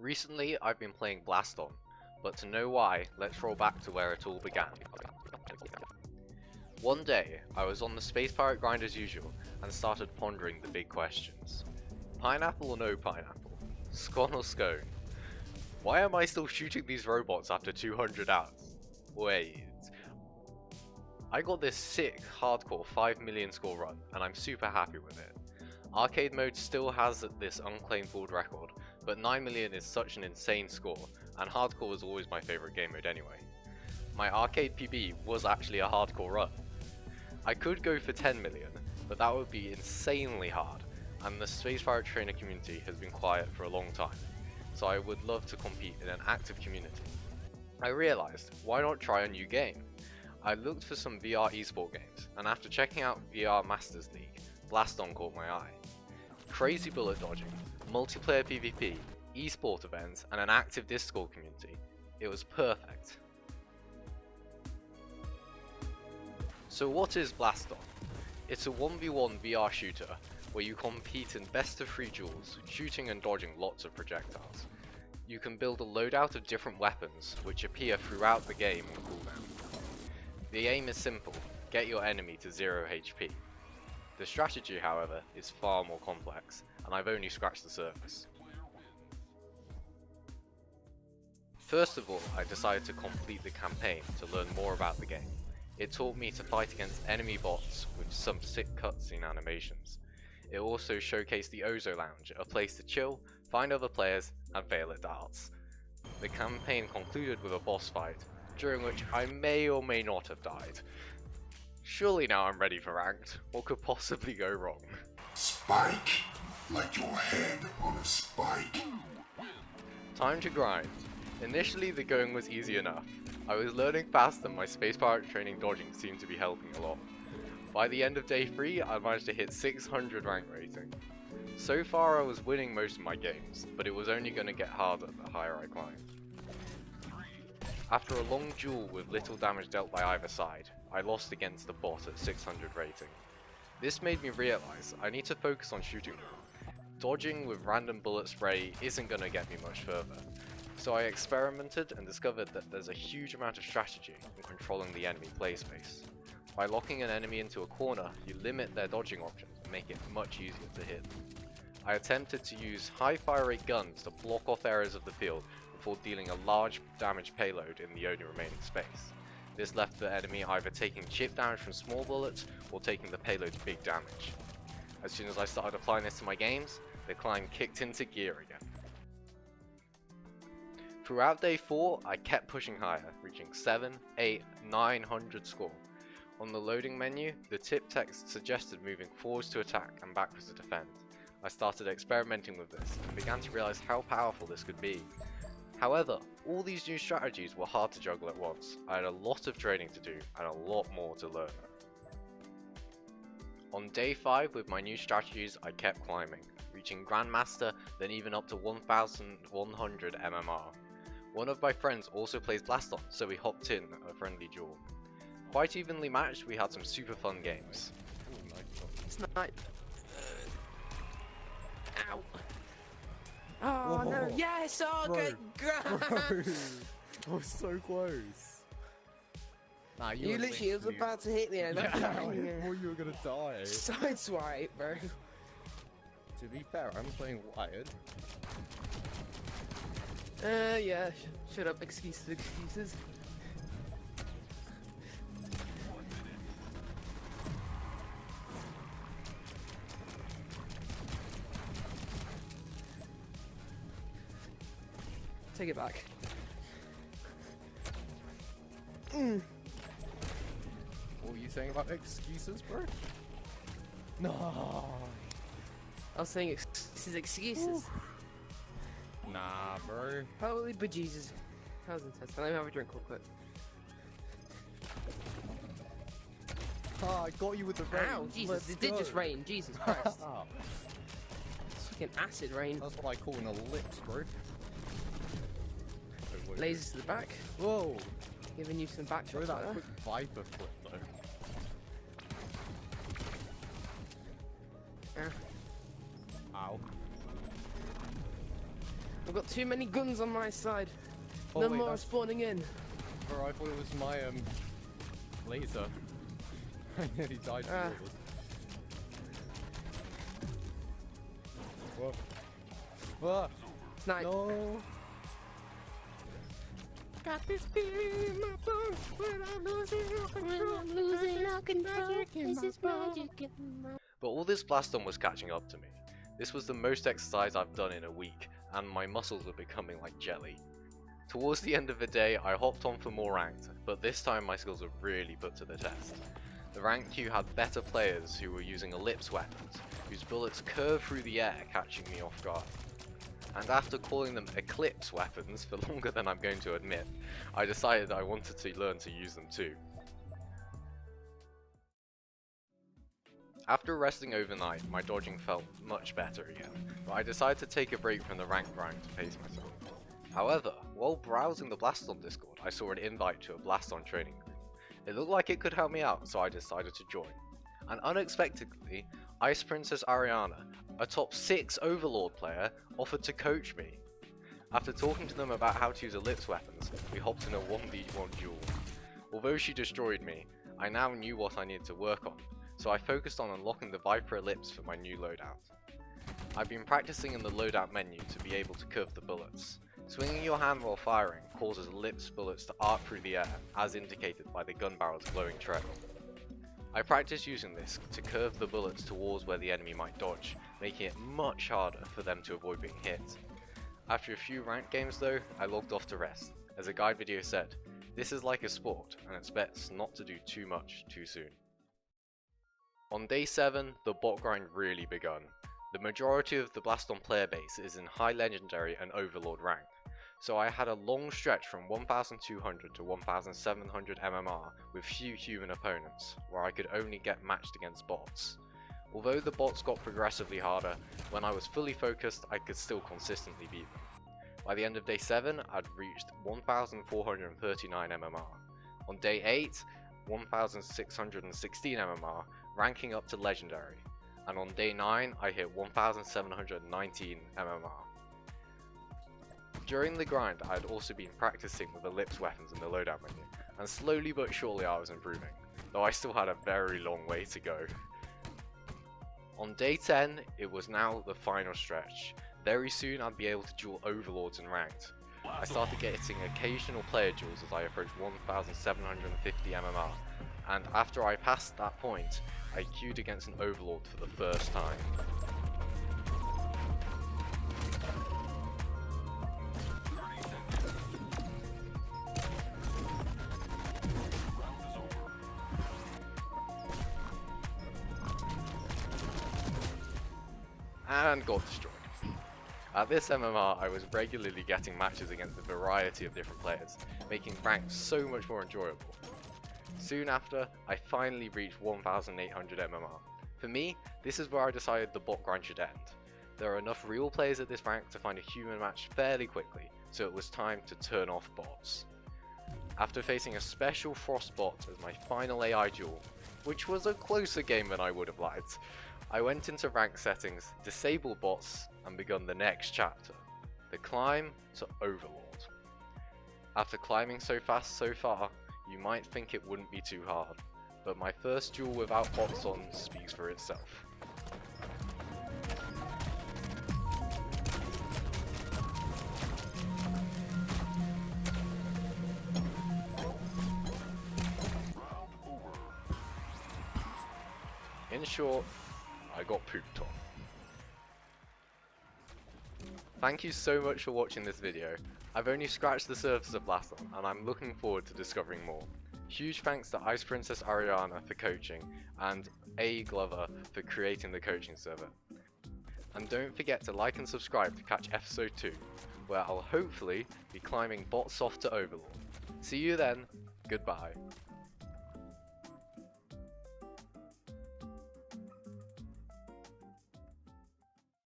Recently, I've been playing Blaston, but to know why, let's roll back to where it all began. One day, I was on the Space Pirate grind as usual, and started pondering the big questions. Pineapple or no pineapple? Scone or scone? Why am I still shooting these robots after 200 hours? Wait. I got this sick, hardcore 5 million score run, and I'm super happy with it. Arcade mode still has this unclaimed world record, but 9 million is such an insane score, and hardcore was always my favourite game mode anyway. My arcade PB was actually a hardcore run. I could go for 10 million, but that would be insanely hard, and the Space Pirate Trainer community has been quiet for a long time, so I would love to compete in an active community. I realised, why not try a new game? I looked for some VR esport games, and after checking out VR Masters League, Blaston caught my eye. Crazy bullet dodging, multiplayer PvP, esport events, and an active Discord community. It was perfect. So what is Blaston? It's a 1v1 VR shooter where you compete in best of 3 duels, shooting and dodging lots of projectiles. You can build a loadout of different weapons which appear throughout the game on cooldown. The aim is simple, get your enemy to 0 HP. The strategy, however, is far more complex, and I've only scratched the surface. First of all, I decided to complete the campaign to learn more about the game. It taught me to fight against enemy bots with some sick cutscene animations. It also showcased the Ozo Lounge, a place to chill, find other players, and fail at darts. The campaign concluded with a boss fight, during which I may or may not have died. Surely now I'm ready for ranked. What could possibly go wrong? Spike, like your head on a spike. Time to grind. Initially the going was easy enough. I was learning fast and my Space Pirate Training dodging seemed to be helping a lot. By the end of day 3, I managed to hit 600 rank rating. So far I was winning most of my games, but it was only going to get harder the higher I climbed. After a long duel with little damage dealt by either side, I lost against the bot at 600 rating. This made me realise I need to focus on shooting more. Dodging with random bullet spray isn't going to get me much further, so I experimented and discovered that there's a huge amount of strategy in controlling the enemy play space. By locking an enemy into a corner, you limit their dodging options and make it much easier to hit. I attempted to use high fire rate guns to block off areas of the field before dealing a large damage payload in the only remaining space. This left the enemy either taking chip damage from small bullets or taking the payload's big damage. As soon as I started applying this to my games, the climb kicked into gear again. Throughout day 4, I kept pushing higher, reaching 7, 8, 900 score. On the loading menu, the tip text suggested moving forwards to attack and backwards to defend. I started experimenting with this and began to realise how powerful this could be. However, all these new strategies were hard to juggle at once. I had a lot of training to do and a lot more to learn. On day 5 with my new strategies, I kept climbing, reaching Grandmaster, then even up to 1100 MMR. One of my friends also plays Blaston, so we hopped in a friendly duel. Quite evenly matched, we had some super fun games. It's not. Ow! Oh Whoa. no! Yes! Oh, Bro. good! Bro, I was so close. Nah, You literally was about to hit me and Yeah, I yeah. thought you were gonna die. Sideswipe, bro. To be fair, I'm playing wired. Yeah. Shut up, excuses. Take it back. What were you saying about excuses, bro? No. I was saying excuses. Nah, bro. Holy bejesus. That was intense. Let me have a drink real quick. Ah, I got you with the rain. Ow, Jesus, Let's it did go. just rain. Jesus Christ. Ah, It's fucking acid rain. that's what I call an ellipse, bro. Lasers to the back. Whoa. Giving you some back Throw shots that like quick Viper flip, though. that. Ow. I've got too many guns on my side. Oh, No wait, more are that's- spawning in. Bro, I thought it was my laser. I nearly died to Ah. yours. Whoa. Whoa. Snipe. No. Got this feeling in my bones when I'm losing all control. This is magic in my... But all this Blaston was catching up to me. This was the most exercise I've done in a week, and my muscles were becoming like jelly. Towards the end of the day, I hopped on for more ranked, but this time my skills were really put to the test. The ranked queue had better players who were using ellipse weapons, whose bullets curved through the air, catching me off guard. And after calling them eclipse weapons for longer than I'm going to admit, I decided I wanted to learn to use them too. After resting overnight, my dodging felt much better again, but I decided to take a break from the rank grind to pace myself. However, while browsing the Blaston Discord, I saw an invite to a Blaston training group. It looked like it could help me out, so I decided to join. And unexpectedly, IcePrincessAriana, a top 6 Overlord player, offered to coach me. After talking to them about how to use ellipse weapons, we hopped in a 1v1 duel. Although she destroyed me, I now knew what I needed to work on, so I focused on unlocking the Viper Ellipse for my new loadout. I've been practicing in the loadout menu to be able to curve the bullets. Swinging your hand while firing causes ellipse bullets to arc through the air, as indicated by the gun barrel's glowing trail. I practiced using this to curve the bullets towards where the enemy might dodge, making it much harder for them to avoid being hit. After a few ranked games though, I logged off to rest. As a guide video said, this is like a sport and it's best not to do too much too soon. On day 7, the bot grind really begun. The majority of the Blaston player base is in high legendary and overlord rank, so I had a long stretch from 1200 to 1700 MMR with few human opponents, where I could only get matched against bots. Although the bots got progressively harder, when I was fully focused I could still consistently beat them. By the end of day 7 I'd reached 1439 MMR. On day 8, 1616 MMR, ranking up to legendary. And on day 9 I hit 1719 MMR. During the grind I had also been practicing with ellipse weapons in the loadout menu, and slowly but surely I was improving, though I still had a very long way to go. On day 10 it was now the final stretch. Very soon I'd be able to duel overlords in ranked. I started getting occasional player duels as I approached 1750 MMR, and after I passed that point I queued against an overlord for the first time. And got destroyed. At this MMR, I was regularly getting matches against a variety of different players, making ranked so much more enjoyable. Soon after, I finally reached 1800 MMR. For me, this is where I decided the bot grind should end. There are enough real players at this rank to find a human match fairly quickly, so it was time to turn off bots. After facing a special frost bot as my final AI duel, which was a closer game than I would have liked, I went into rank settings, disabled bots, and begun the next chapter, the climb to Overlord. After climbing so fast so far, you might think it wouldn't be too hard, but my first duel without bots on speaks for itself. In short, I got pooped on. Thank you so much for watching this video. I've only scratched the surface of Blaston and I'm looking forward to discovering more. Huge thanks to IcePrincessAriana for coaching and AGLOVER for creating the coaching server. And don't forget to like and subscribe to catch episode 2, where I'll hopefully be climbing bots off to Overlord. See you then, goodbye.